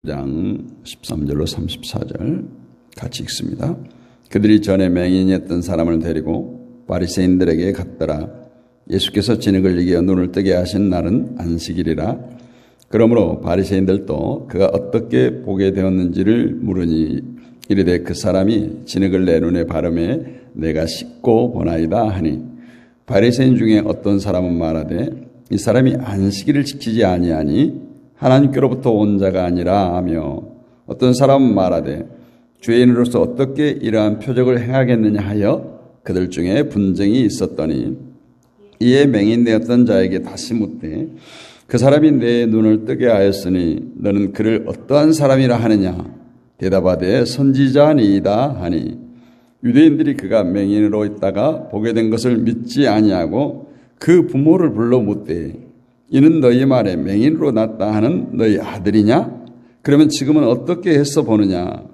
장 13절로 34절 같이 읽습니다. 그들이 전에 맹인이었던 사람을 데리고 바리새인들에게 갔더라. 예수께서 진흙을 이겨 눈을 뜨게 하신 날은 안식일이라. 그러므로 바리새인들도 그가 어떻게 보게 되었는지를 물으니 이르되 그 사람이 진흙을 내 눈에 바르매 내가 씻고 보나이다 하니, 바리새인 중에 어떤 사람은 말하되 이 사람이 안식일을 지키지 아니하니 하나님께로부터 온 자가 아니라 하며, 어떤 사람은 말하되 죄인으로서 어떻게 이러한 표적을 행하겠느냐 하여 그들 중에 분쟁이 있었더니, 이에 맹인되었던 자에게 다시 묻되 그 사람이 내 눈을 뜨게 하였으니 너는 그를 어떠한 사람이라 하느냐? 대답하되 선지자니이다 하니, 유대인들이 그가 맹인으로 있다가 보게 된 것을 믿지 아니하고 그 부모를 불러 묻되 이는 너희 말에 맹인으로 났다 하는 너희 아들이냐? 그러면 지금은 어떻게 해서 보느냐?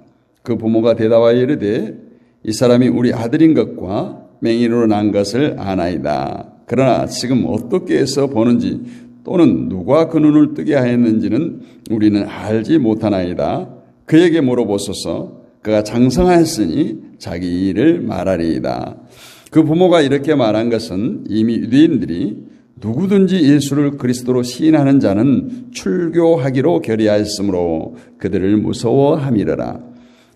그 부모가 대답하여 이르되 이 사람이 우리 아들인 것과 맹인으로 난 것을 아나이다. 그러나 지금 어떻게 해서 보는지 또는 누가 그 눈을 뜨게 하였는지는 우리는 알지 못하나이다. 그에게 물어보소서. 그가 장성하였으니 자기 일을 말하리이다. 그 부모가 이렇게 말한 것은 이미 유대인들이 누구든지 예수를 그리스도로 시인하는 자는 출교하기로 결의하였으므로 그들을 무서워함이러라.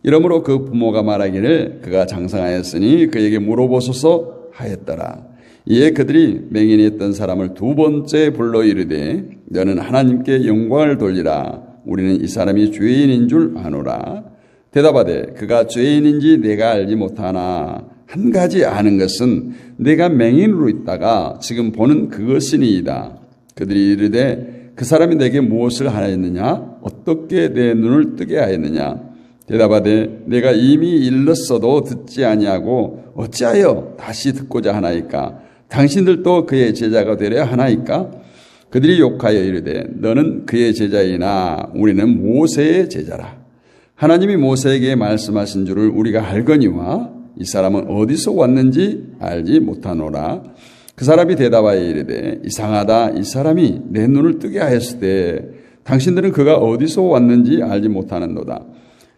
이러므로 그 부모가 말하기를 그가 장성하였으니 그에게 물어보소서 하였더라. 이에 그들이 맹인이었던 사람을 두 번째 불러 이르되 너는 하나님께 영광을 돌리라. 우리는 이 사람이 죄인인 줄 아노라. 대답하되 그가 죄인인지 내가 알지 못하나 한 가지 아는 것은 내가 맹인으로 있다가 지금 보는 그것이니이다. 그들이 이르되 그 사람이 내게 무엇을 하였느냐? 어떻게 내 눈을 뜨게 하였느냐? 대답하되 내가 이미 일렀어도 듣지 아니하고 어찌하여 다시 듣고자 하나이까? 당신들도 그의 제자가 되려 하나이까? 그들이 욕하여 이르되 너는 그의 제자이나 우리는 모세의 제자라. 하나님이 모세에게 말씀하신 줄을 우리가 알거니와 이 사람은 어디서 왔는지 알지 못하노라. 그 사람이 대답하여 이르되 이상하다. 이 사람이 내 눈을 뜨게 하였을 때 당신들은 그가 어디서 왔는지 알지 못하는도다.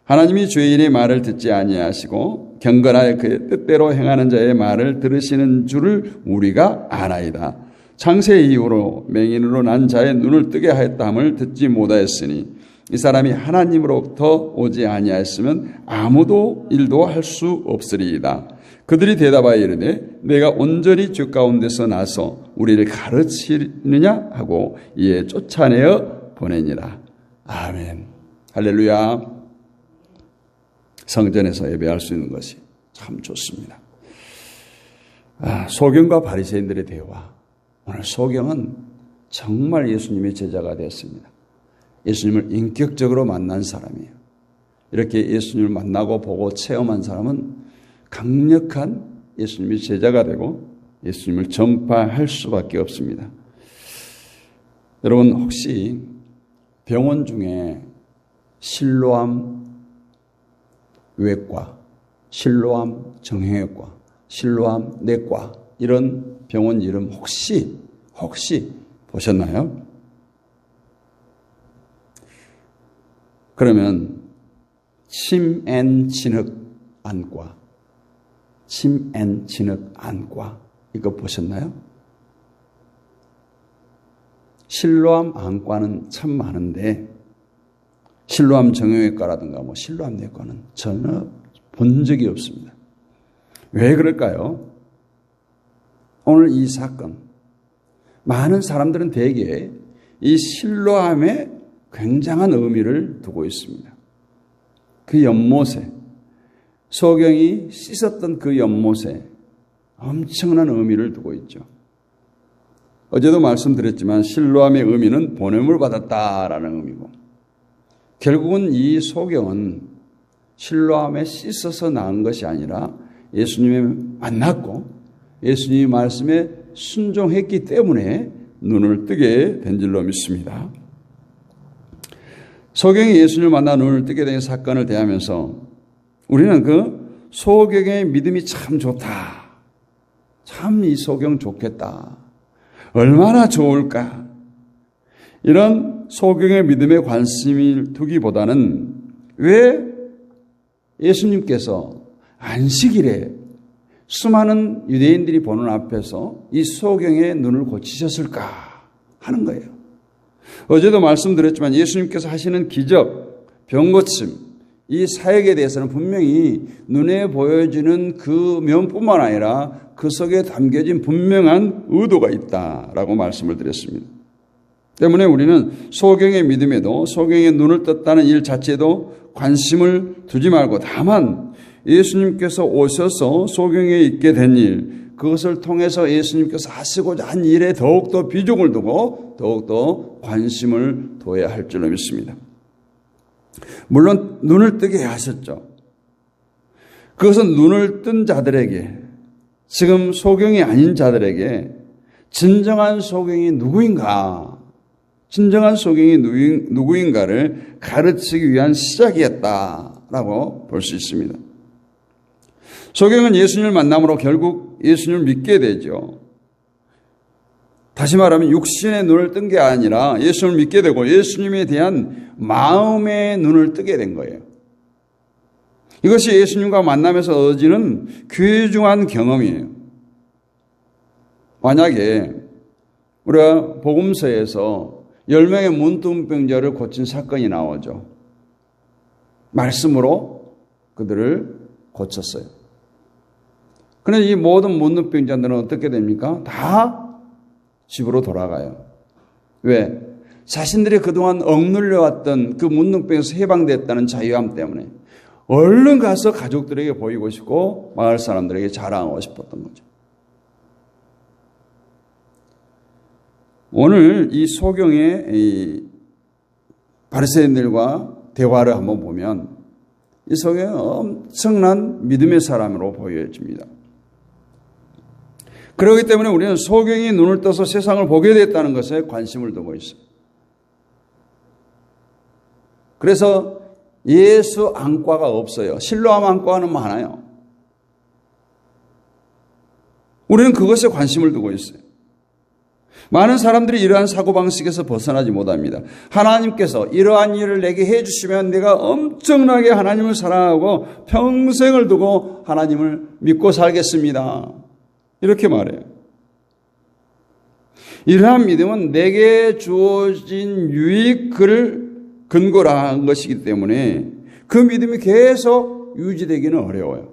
하나님이 죄인의 말을 듣지 아니하시고 경건하여 그의 뜻대로 행하는 자의 말을 들으시는 줄을 우리가 아나이다. 창세 이후로 맹인으로 난 자의 눈을 뜨게 하였다 함을 듣지 못하였으니 이 사람이 하나님으로부터 오지 아니하였으면 아무도 일도 할 수 없으리이다. 그들이 대답하여 이르되 내가 온전히 죄 가운데서 나서 우리를 가르치느냐 하고 이에 쫓아내어 보내니라. 아멘. 할렐루야. 성전에서 예배할 수 있는 것이 참 좋습니다. 소경과 바리새인들의 대화. 오늘 소경은 정말 예수님의 제자가 되었습니다. 예수님을 인격적으로 만난 사람이에요. 이렇게 예수님을 만나고 보고 체험한 사람은 강력한 예수님의 제자가 되고 예수님을 전파할 수밖에 없습니다. 여러분 혹시 병원 중에 실로암 외과, 실로암 정형외과, 실로암 내과 이런 병원 이름 혹시 보셨나요? 그러면 침앤진흙안과, 침앤진흙안과 이거 보셨나요? 실로암 안과는 참 많은데 실로암 정형외과라든가 실로암 내과는 전혀 본 적이 없습니다. 왜 그럴까요? 오늘 이 사건, 많은 사람들은 대개 이 실로암에 굉장한 의미를 두고 있습니다. 그 연못에, 소경이 씻었던 그 연못에 엄청난 의미를 두고 있죠. 어제도 말씀드렸지만 실로암의 의미는 보냄을 받았다라는 의미고, 결국은 이 소경은 실로암에 씻어서 나은 것이 아니라 예수님을 만났고 예수님의 말씀에 순종했기 때문에 눈을 뜨게 된 줄로 믿습니다. 소경이 예수님을 만나 눈을 뜨게 된 사건을 대하면서 우리는 그 소경의 믿음이 참 좋다. 참 이 소경 좋겠다. 얼마나 좋을까. 이런 소경의 믿음에 관심을 두기보다는 왜 예수님께서 안식일에 수많은 유대인들이 보는 앞에서 이 소경의 눈을 고치셨을까 하는 거예요. 어제도 말씀드렸지만 예수님께서 하시는 기적, 병고침, 이 사역에 대해서는 분명히 눈에 보여지는 그 면뿐만 아니라 그 속에 담겨진 분명한 의도가 있다라고 말씀을 드렸습니다. 때문에 우리는 소경의 믿음에도 소경의 눈을 떴다는 일 자체도 관심을 두지 말고 다만 예수님께서 오셔서 소경에 있게 된 일, 그것을 통해서 예수님께서 하시고자 한 일에 더욱더 비중을 두고 더욱더 관심을 둬야 할 줄로 믿습니다. 물론 눈을 뜨게 하셨죠. 그것은 눈을 뜬 자들에게, 지금 소경이 아닌 자들에게 진정한 소경이 누구인가, 진정한 소경이 누구인가를 가르치기 위한 시작이었다라고 볼 수 있습니다. 소경은 예수님을 만남으로 결국 예수님을 믿게 되죠. 다시 말하면 육신의 눈을 뜬 게 아니라 예수님을 믿게 되고 예수님에 대한 마음의 눈을 뜨게 된 거예요. 이것이 예수님과 만나면서 얻어지는 귀중한 경험이에요. 만약에 우리가 복음서에서 10명의 문둥병자를 고친 사건이 나오죠. 말씀으로 그들을 고쳤어요. 그런데 이 모든 문둥병자들은 어떻게 됩니까? 다 집으로 돌아가요. 왜? 자신들이 그동안 억눌려왔던 그 문둥병에서 해방됐다는 자유함 때문에 얼른 가서 가족들에게 보이고 싶고 마을 사람들에게 자랑하고 싶었던 거죠. 오늘 이 소경의 이 바리새인들과 대화를 한번 보면 이 소경은 엄청난 믿음의 사람으로 보여집니다. 그렇기 때문에 우리는 소경이 눈을 떠서 세상을 보게 됐다는 것에 관심을 두고 있어요. 그래서 예수 안과가 없어요. 실로암 안과는 많아요. 우리는 그것에 관심을 두고 있어요. 많은 사람들이 이러한 사고방식에서 벗어나지 못합니다. 하나님께서 이러한 일을 내게 해주시면 내가 엄청나게 하나님을 사랑하고 평생을 두고 하나님을 믿고 살겠습니다. 이렇게 말해요. 이러한 믿음은 내게 주어진 유익을 근거로 한 것이기 때문에 그 믿음이 계속 유지되기는 어려워요.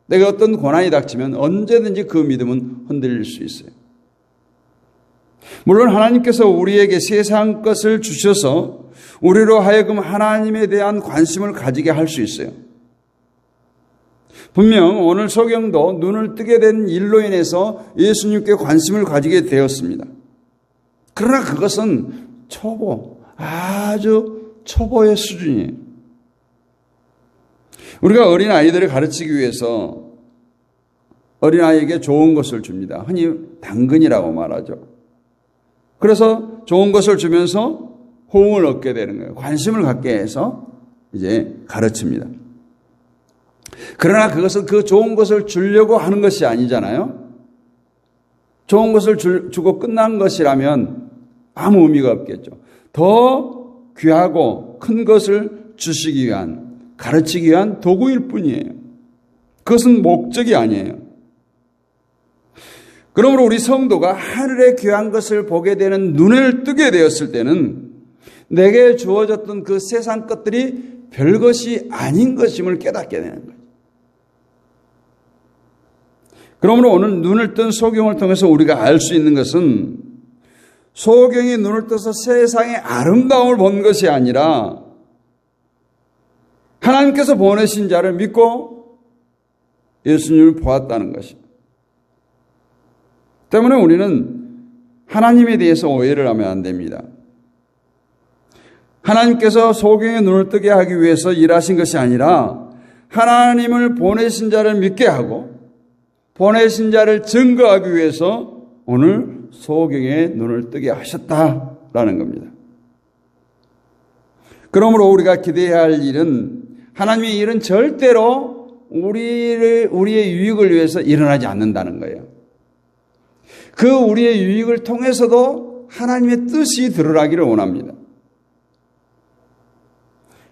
내가 어떤 고난이 닥치면 언제든지 그 믿음은 흔들릴 수 있어요. 물론 하나님께서 우리에게 세상 것을 주셔서 우리로 하여금 하나님에 대한 관심을 가지게 할 수 있어요. 분명 오늘 소경도 눈을 뜨게 된 일로 인해서 예수님께 관심을 가지게 되었습니다. 그러나 그것은 아주 초보의 수준이에요. 우리가 어린아이들을 가르치기 위해서 어린아이에게 좋은 것을 줍니다. 흔히 당근이라고 말하죠. 그래서 좋은 것을 주면서 호응을 얻게 되는 거예요. 관심을 갖게 해서 이제 가르칩니다. 그러나 그것은 그 좋은 것을 주려고 하는 것이 아니잖아요. 좋은 것을 주고 끝난 것이라면 아무 의미가 없겠죠. 더 귀하고 큰 것을 주시기 위한, 가르치기 위한 도구일 뿐이에요. 그것은 목적이 아니에요. 그러므로 우리 성도가 하늘의 귀한 것을 보게 되는 눈을 뜨게 되었을 때는 내게 주어졌던 그 세상 것들이 별것이 아닌 것임을 깨닫게 되는 거예요. 그러므로 오늘 눈을 뜬 소경을 통해서 우리가 알 수 있는 것은 소경이 눈을 떠서 세상의 아름다움을 본 것이 아니라 하나님께서 보내신 자를 믿고 예수님을 보았다는 것입니다. 때문에 우리는 하나님에 대해서 오해를 하면 안 됩니다. 하나님께서 소경의 눈을 뜨게 하기 위해서 일하신 것이 아니라 하나님을 보내신 자를 믿게 하고 보내신 자를 증거하기 위해서 오늘 소경의 눈을 뜨게 하셨다라는 겁니다. 그러므로 우리가 기대해야 할 일은 하나님의 일은 절대로 우리의 유익을 위해서 일어나지 않는다는 거예요. 그 우리의 유익을 통해서도 하나님의 뜻이 드러나기를 원합니다.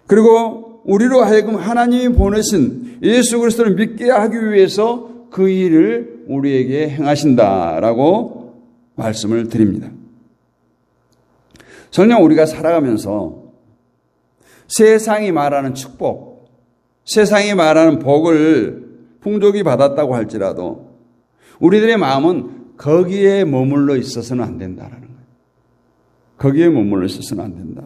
그리고 우리로 하여금 하나님이 보내신 예수 그리스도를 믿게 하기 위해서 그 일을 우리에게 행하신다라고 말씀을 드립니다. 정녕 우리가 살아가면서 세상이 말하는 축복, 세상이 말하는 복을 풍족히 받았다고 할지라도 우리들의 마음은 거기에 머물러 있어서는 안 된다라는 거예요. 거기에 머물러 있어서는 안 된다.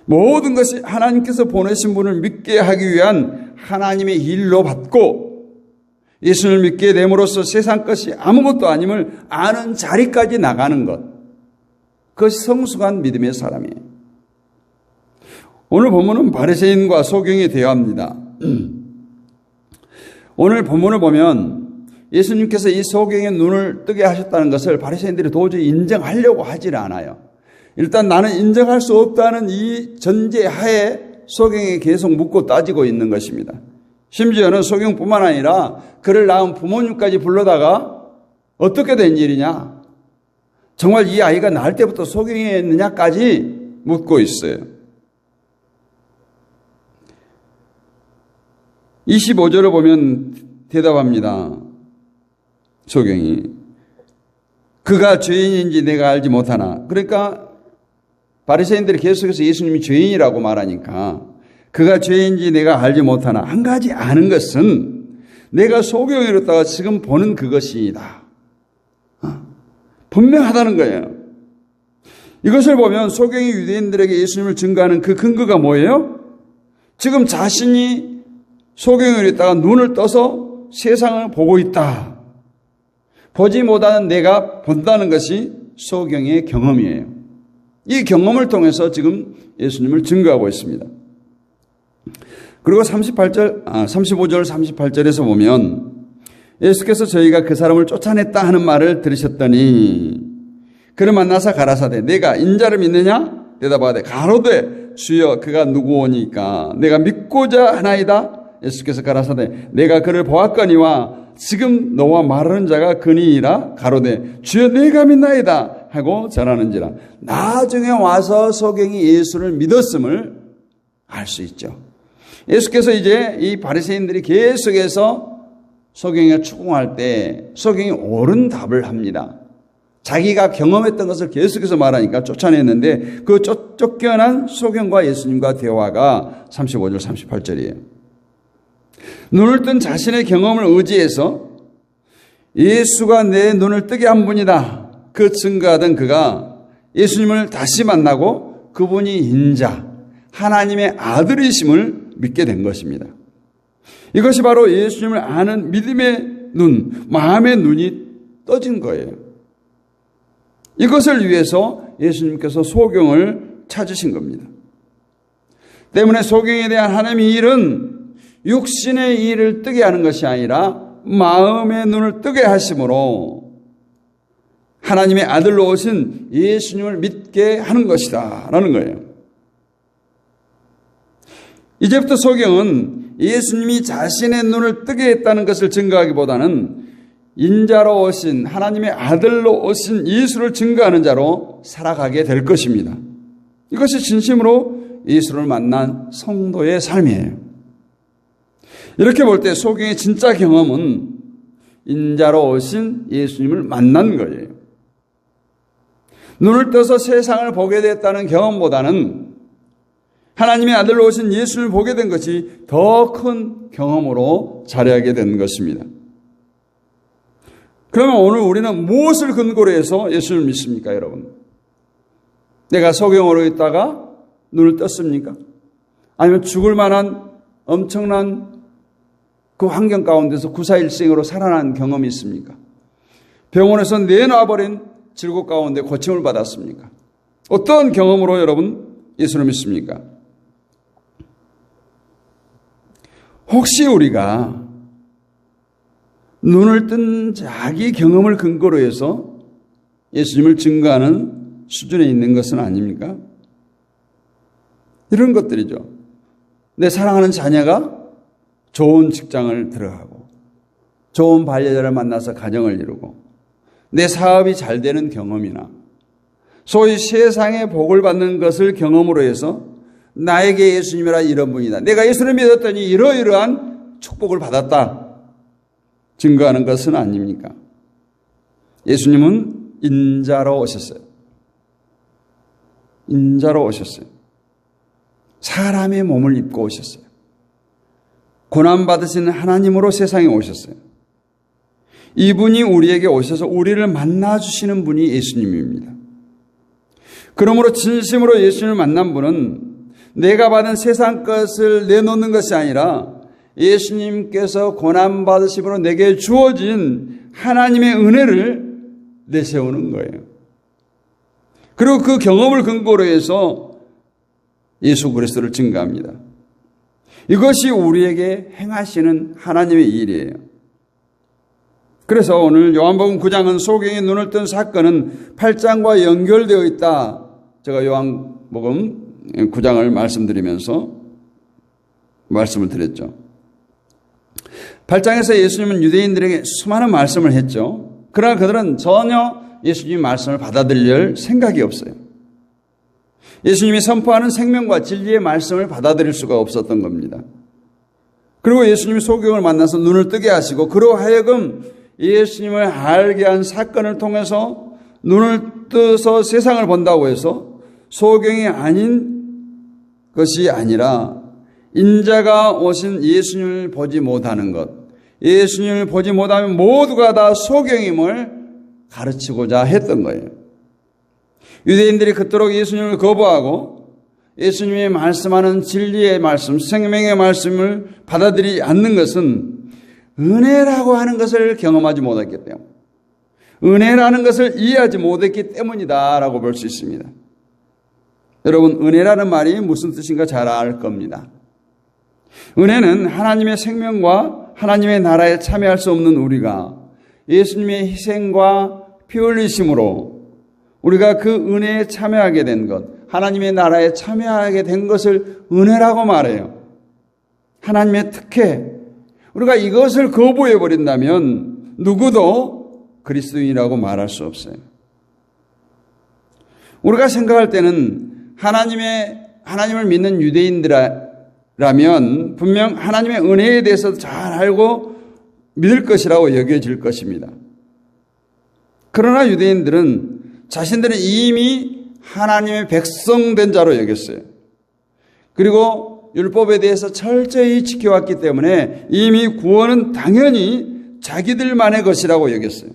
모든 것이 하나님께서 보내신 분을 믿게 하기 위한 하나님의 일로 받고 예수를 믿게 됨으로써 세상 것이 아무것도 아님을 아는 자리까지 나가는 것. 그것이 성숙한 믿음의 사람이에요. 오늘 본문은 바리새인과 소경이 대화합니다. 오늘 본문을 보면 예수님께서 이 소경의 눈을 뜨게 하셨다는 것을 바리새인들이 도저히 인정하려고 하질 않아요. 일단 나는 인정할 수 없다는 이 전제하에 소경이 계속 묻고 따지고 있는 것입니다. 심지어는 소경뿐만 아니라 그를 낳은 부모님까지 불러다가 어떻게 된 일이냐? 정말 이 아이가 낳을 때부터 소경이었느냐까지 묻고 있어요. 25절을 보면 대답합니다. 소경이. 그가 죄인인지 내가 알지 못하나. 그러니까 바리새인들이 계속해서 예수님이 죄인이라고 말하니까 그가 죄인인지 내가 알지 못하나. 한 가지 아는 것은 내가 소경이었다가 지금 보는 그것이다. 분명하다는 거예요. 이것을 보면 소경이 유대인들에게 예수님을 증거하는 그 근거가 뭐예요? 지금 자신이 소경이었다가 눈을 떠서 세상을 보고 있다. 보지 못하는 내가 본다는 것이 소경의 경험이에요. 이 경험을 통해서 지금 예수님을 증거하고 있습니다. 그리고 35절, 38절에서 보면 예수께서 저희가 그 사람을 쫓아냈다 하는 말을 들으셨더니 그를 만나서 가라사대 내가 인자를 믿느냐? 대답하되 가로되 주여 그가 누구오니까 내가 믿고자 하나이다. 예수께서 가라사대 내가 그를 보았거니와 지금 너와 말하는 자가 그니이라. 가로되 주여 내가 믿나이다 하고 전하는지라. 나중에 와서 소경이 예수를 믿었음을 알 수 있죠. 예수께서 이제 이 바리새인들이 계속해서 소경이가 추궁할 때 소경이 옳은 답을 합니다. 자기가 경험했던 것을 계속해서 말하니까 쫓아냈는데 그 쫓겨난 소경과 예수님과 대화가 35절 38절이에요. 눈을 뜬 자신의 경험을 의지해서 예수가 내 눈을 뜨게 한 분이다. 그 증거하던 그가 예수님을 다시 만나고 그분이 인자, 하나님의 아들이심을 믿게 된 것입니다. 이것이 바로 예수님을 아는 믿음의 눈, 마음의 눈이 떠진 거예요. 이것을 위해서 예수님께서 소경을 찾으신 겁니다. 때문에 소경에 대한 하나님의 일은 육신의 일을 뜨게 하는 것이 아니라 마음의 눈을 뜨게 하심으로 하나님의 아들로 오신 예수님을 믿게 하는 것이다 라는 거예요. 이제부터 소경은 예수님이 자신의 눈을 뜨게 했다는 것을 증거하기보다는 인자로 오신 하나님의 아들로 오신 예수를 증거하는 자로 살아가게 될 것입니다. 이것이 진심으로 예수를 만난 성도의 삶이에요. 이렇게 볼 때 소경의 진짜 경험은 인자로 오신 예수님을 만난 거예요. 눈을 떠서 세상을 보게 됐다는 경험보다는 하나님의 아들로 오신 예수를 보게 된 것이 더 큰 경험으로 자리하게 된 것입니다. 그러면 오늘 우리는 무엇을 근거로 해서 예수를 믿습니까, 여러분? 내가 소경으로 있다가 눈을 떴습니까? 아니면 죽을 만한 엄청난 그 환경 가운데서 구사일생으로 살아난 경험이 있습니까? 병원에서 내놔버린 질곡 가운데 고침을 받았습니까? 어떤 경험으로 여러분 예수를 믿습니까? 혹시 우리가 눈을 뜬 자기 경험을 근거로 해서 예수님을 증거하는 수준에 있는 것은 아닙니까? 이런 것들이죠. 내 사랑하는 자녀가 좋은 직장을 들어가고 좋은 반려자를 만나서 가정을 이루고 내 사업이 잘 되는 경험이나 소위 세상의 복을 받는 것을 경험으로 해서 나에게 예수님이라 이런 분이다. 내가 예수를 믿었더니 이러이러한 축복을 받았다. 증거하는 것은 아닙니까? 예수님은 인자로 오셨어요. 인자로 오셨어요. 사람의 몸을 입고 오셨어요. 고난받으시는 하나님으로 세상에 오셨어요. 이분이 우리에게 오셔서 우리를 만나주시는 분이 예수님입니다. 그러므로 진심으로 예수님을 만난 분은 내가 받은 세상 것을 내놓는 것이 아니라 예수님께서 고난받으심으로 내게 주어진 하나님의 은혜를 내세우는 거예요. 그리고 그 경험을 근거로 해서 예수 그리스도를 증거합니다. 이것이 우리에게 행하시는 하나님의 일이에요. 그래서 오늘 요한복음 9장은 소경의 눈을 뜬 사건은 8장과 연결되어 있다. 제가 요한복음 9장을 말씀드리면서 말씀을 드렸죠. 8장에서 예수님은 유대인들에게 수많은 말씀을 했죠. 그러나 그들은 전혀 예수님의 말씀을 받아들일 생각이 없어요. 예수님이 선포하는 생명과 진리의 말씀을 받아들일 수가 없었던 겁니다. 그리고 예수님이 소경을 만나서 눈을 뜨게 하시고 그로 하여금 예수님을 알게 한 사건을 통해서 눈을 뜨서 세상을 본다고 해서 소경이 아닌 것이 아니라 인자가 오신 예수님을 보지 못하는 것, 예수님을 보지 못하면 모두가 다 소경임을 가르치고자 했던 거예요. 유대인들이 그토록 예수님을 거부하고 예수님이 말씀하는 진리의 말씀, 생명의 말씀을 받아들이지 않는 것은 은혜라고 하는 것을 경험하지 못했기 때문에, 은혜라는 것을 이해하지 못했기 때문이다라고 볼 수 있습니다. 여러분, 은혜라는 말이 무슨 뜻인가 잘 알 겁니다. 은혜는 하나님의 생명과 하나님의 나라에 참여할 수 없는 우리가 예수님의 희생과 피 흘리심으로 우리가 그 은혜에 참여하게 된 것, 하나님의 나라에 참여하게 된 것을 은혜라고 말해요. 하나님의 특혜. 우리가 이것을 거부해 버린다면 누구도 그리스도인이라고 말할 수 없어요. 우리가 생각할 때는 하나님을 믿는 유대인들이라면 분명 하나님의 은혜에 대해서 잘 알고 믿을 것이라고 여겨질 것입니다. 그러나 유대인들은 자신들은 이미 하나님의 백성된 자로 여겼어요. 그리고 율법에 대해서 철저히 지켜왔기 때문에 이미 구원은 당연히 자기들만의 것이라고 여겼어요.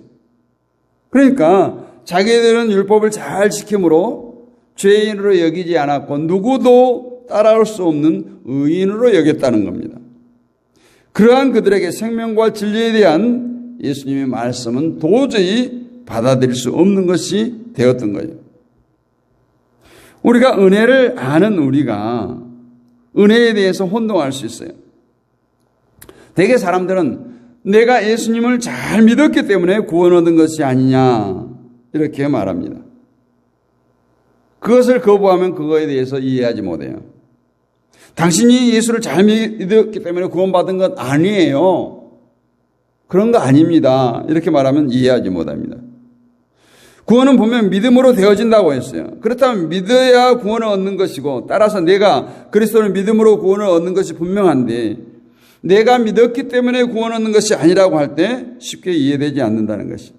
그러니까 자기들은 율법을 잘 지킴으로 죄인으로 여기지 않았고 누구도 따라올 수 없는 의인으로 여겼다는 겁니다. 그러한 그들에게 생명과 진리에 대한 예수님의 말씀은 도저히 받아들일 수 없는 것이 되었던 거예요. 우리가 은혜를 아는 우리가 은혜에 대해서 혼동할 수 있어요. 대개 사람들은 내가 예수님을 잘 믿었기 때문에 구원 얻은 것이 아니냐 이렇게 말합니다. 그것을 거부하면 그거에 대해서 이해하지 못해요. 당신이 예수를 잘 믿었기 때문에 구원받은 것 아니에요. 그런 거 아닙니다. 이렇게 말하면 이해하지 못합니다. 구원은 보면 믿음으로 되어진다고 했어요. 그렇다면 믿어야 구원을 얻는 것이고 따라서 내가 그리스도를 믿음으로 구원을 얻는 것이 분명한데 내가 믿었기 때문에 구원 얻는 것이 아니라고 할 때 쉽게 이해되지 않는다는 것이.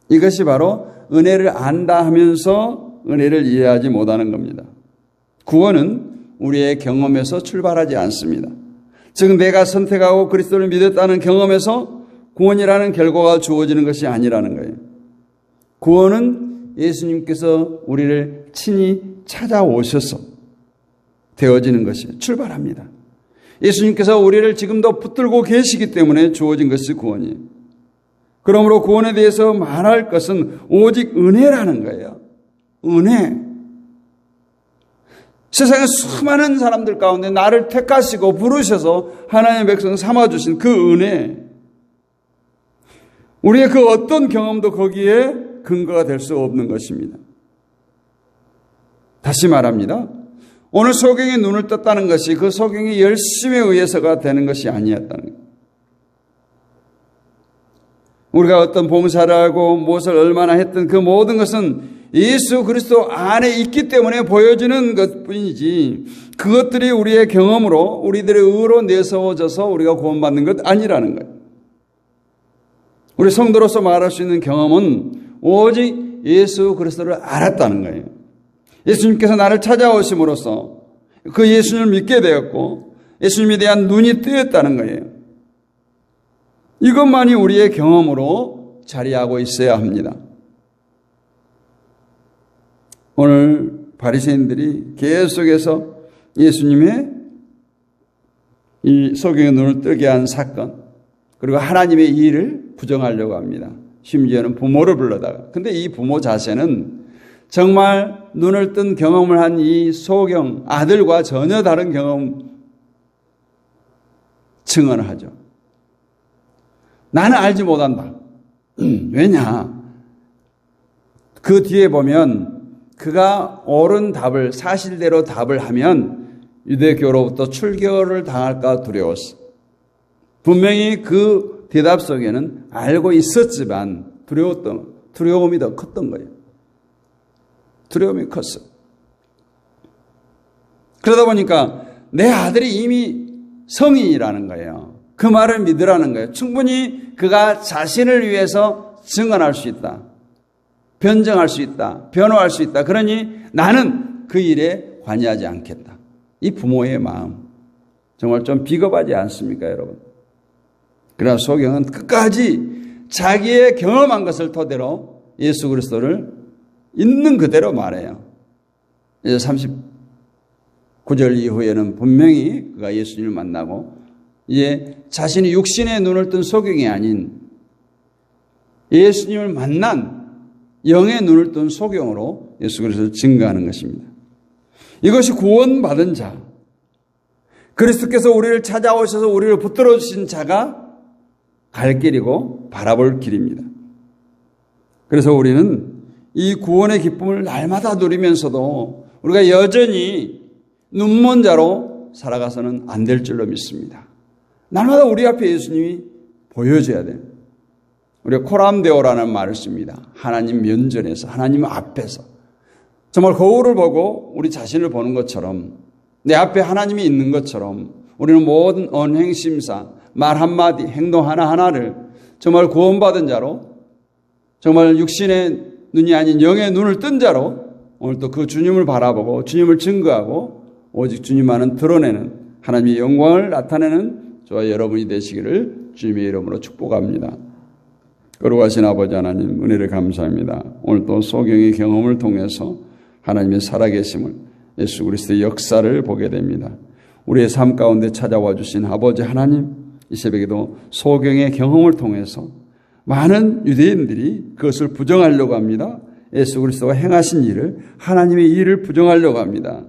이것이 바로 은혜를 안다 하면서 은혜를 이해하지 못하는 겁니다. 구원은 우리의 경험에서 출발하지 않습니다. 즉 내가 선택하고 그리스도를 믿었다는 경험에서 구원이라는 결과가 주어지는 것이 아니라는 거예요. 구원은 예수님께서 우리를 친히 찾아오셔서 되어지는 것이 출발합니다. 예수님께서 우리를 지금도 붙들고 계시기 때문에 주어진 것이 구원이에요. 그러므로 구원에 대해서 말할 것은 오직 은혜라는 거예요. 은혜. 세상에 수많은 사람들 가운데 나를 택하시고 부르셔서 하나님의 백성 삼아주신 그 은혜. 우리의 그 어떤 경험도 거기에 근거가 될 수 없는 것입니다. 다시 말합니다. 오늘 소경이 눈을 떴다는 것이 그 소경이 열심에 의해서가 되는 것이 아니었다는 거예요. 우리가 어떤 봉사를 하고 무엇을 얼마나 했든 그 모든 것은 예수 그리스도 안에 있기 때문에 보여지는 것뿐이지 그것들이 우리의 경험으로 우리들의 의로 내세워져서 우리가 구원받는 것 아니라는 거예요. 우리 성도로서 말할 수 있는 경험은 오직 예수 그리스도를 알았다는 거예요. 예수님께서 나를 찾아오심으로써 그 예수님을 믿게 되었고 예수님에 대한 눈이 뜨였다는 거예요. 이것만이 우리의 경험으로 자리하고 있어야 합니다. 오늘 바리새인들이 계속해서 예수님의 이 소경의 눈을 뜨게 한 사건 그리고 하나님의 일을 부정하려고 합니다. 심지어는 부모를 불러다가. 근데 이 부모 자세는 정말 눈을 뜬 경험을 한 이 소경 아들과 전혀 다른 경험 증언을 하죠. 나는 알지 못한다. 왜냐? 그 뒤에 보면 그가 옳은 답을 사실대로 답을 하면 유대교로부터 출교를 당할까 두려웠어. 분명히 그 대답 속에는 알고 있었지만 두려움이 더 컸던 거예요. 두려움이 컸어. 그러다 보니까 내 아들이 이미 성인이라는 거예요. 그 말을 믿으라는 거예요. 충분히 그가 자신을 위해서 증언할 수 있다. 변정할 수 있다. 변호할 수 있다. 그러니 나는 그 일에 관여하지 않겠다. 이 부모의 마음 정말 좀 비겁하지 않습니까, 여러분? 그러나 소경은 끝까지 자기의 경험한 것을 토대로 예수 그리스도를 있는 그대로 말해요. 이제 39절 이후에는 분명히 그가 예수님을 만나고 이제 자신이 육신의 눈을 뜬 소경이 아닌 예수님을 만난 영의 눈을 뜬 소경으로 예수 그리스도를 증거하는 것입니다. 이것이 구원받은 자, 그리스도께서 우리를 찾아오셔서 우리를 붙들어 주신 자가 갈 길이고 바라볼 길입니다. 그래서 우리는 이 구원의 기쁨을 날마다 누리면서도 우리가 여전히 눈먼 자로 살아가서는 안 될 줄로 믿습니다. 날마다 우리 앞에 예수님이 보여져야 돼요. 우리가 코람데오라는 말을 씁니다. 하나님 면전에서, 하나님 앞에서. 정말 거울을 보고 우리 자신을 보는 것처럼 내 앞에 하나님이 있는 것처럼 우리는 모든 언행심사, 말 한마디, 행동 하나하나를 정말 구원받은 자로 정말 육신의 눈이 아닌 영의 눈을 뜬 자로 오늘 또 그 주님을 바라보고 주님을 증거하고 오직 주님만은 드러내는 하나님의 영광을 나타내는 저와 여러분이 되시기를 주님의 이름으로 축복합니다. 거룩하신 아버지 하나님 은혜를 감사합니다. 오늘 또 소경의 경험을 통해서 하나님의 살아계심을 예수 그리스도의 역사를 보게 됩니다. 우리의 삶 가운데 찾아와 주신 아버지 하나님, 이 새벽에도 소경의 경험을 통해서 많은 유대인들이 그것을 부정하려고 합니다. 예수 그리스도가 행하신 일을, 하나님의 일을 부정하려고 합니다.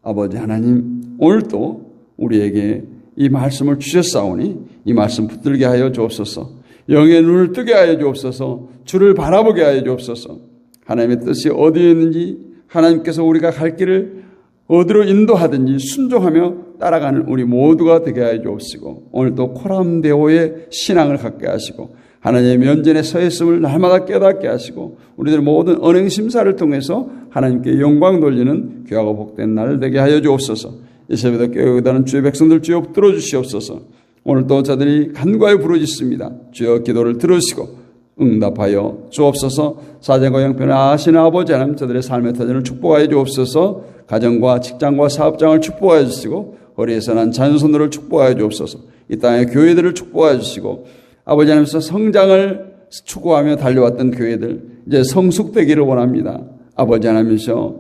아버지 하나님, 오늘도 우리에게 이 말씀을 주셨사오니 이 말씀 붙들게 하여 주옵소서. 영의 눈을 뜨게 하여 주옵소서. 주를 바라보게 하여 주옵소서. 하나님의 뜻이 어디에 있는지, 하나님께서 우리가 갈 길을 어디로 인도하든지 순종하며 따라가는 우리 모두가 되게 하여 주옵시고, 오늘도 코람데오의 신앙을 갖게 하시고 하나님의 면전에 서 있음을 날마다 깨닫게 하시고 우리들 모든 언행심사를 통해서 하나님께 영광 돌리는 귀하고 복된 날 되게 하여 주옵소서. 이 새벽에 깨어있다는 주의 백성들 주여 붙들어 주시옵소서. 오늘도 저들이 간과히 부르짖습니다. 주여 기도를 들으시고 응답하여 주옵소서. 사정과 형편을 아시는 아버지 하나님, 저들의 삶의 터전을 축복하여 주옵소서. 가정과 직장과 사업장을 축복하여 주시고 거리에서 난 자녀손들을 축복하여 주옵소서. 이 땅의 교회들을 축복하여 주시고 아버지 하나님께서 성장을 추구하며 달려왔던 교회들 이제 성숙되기를 원합니다. 아버지 하나님께서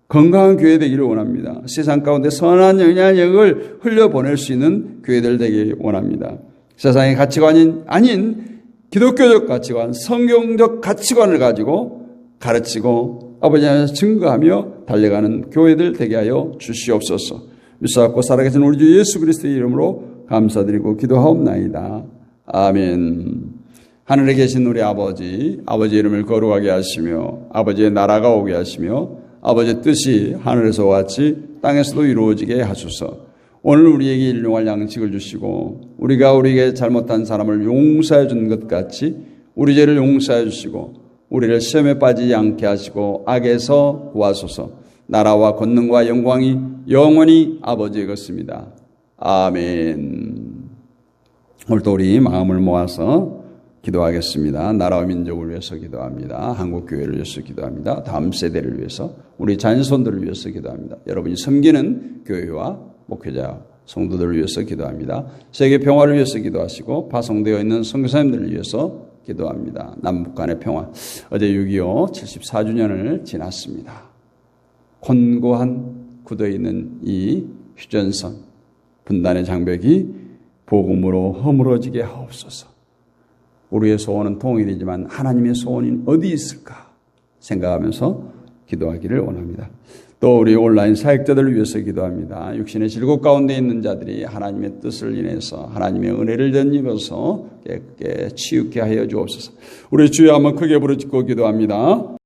건강한 교회 되기를 원합니다. 세상 가운데 선한 영향력을 흘려보낼 수 있는 교회들 되기 원합니다. 세상의 가치관이 아닌 기독교적 가치관, 성경적 가치관을 가지고 가르치고 아버지 하나님께서 증거하며 달려가는 교회들 되게 하여 주시옵소서. 믿사옵고 살아계신 우리 주 예수 그리스도의 이름으로 감사드리고 기도하옵나이다. 아멘. 하늘에 계신 우리 아버지, 아버지의 이름을 거룩하게 하시며 아버지의 나라가 오게 하시며 아버지의 뜻이 하늘에서 같이 땅에서도 이루어지게 하소서. 오늘 우리에게 일용할 양식을 주시고 우리가 우리에게 잘못한 사람을 용서해 준 것 같이 우리 죄를 용서해 주시고 우리를 시험에 빠지지 않게 하시고 악에서 구하소서. 나라와 권능과 영광이 영원히 아버지의 것입니다. 아멘. 오늘도 우리 마음을 모아서 기도하겠습니다. 나라와 민족을 위해서 기도합니다. 한국교회를 위해서 기도합니다. 다음 세대를 위해서, 우리 자녀손들을 위해서 기도합니다. 여러분이 섬기는 교회와 목회자, 성도들을 위해서 기도합니다. 세계 평화를 위해서 기도하시고 파송되어 있는 선교사님들을 위해서 기도합니다. 남북 간의 평화. 어제 6.25 74주년을 지났습니다. 곤고한 굳어있는 이 휴전선, 분단의 장벽이 복음으로 허물어지게 하옵소서. 우리의 소원은 통일이지만 하나님의 소원이 어디 있을까 생각하면서 기도하기를 원합니다. 또 우리 온라인 사역자들을 위해서 기도합니다. 육신의 질곡 가운데 있는 자들이 하나님의 뜻을 인해서 하나님의 은혜를 덧입어서 깨끗게 치유케 하여 주옵소서. 우리 주여 한번 크게 부르짖고 기도합니다.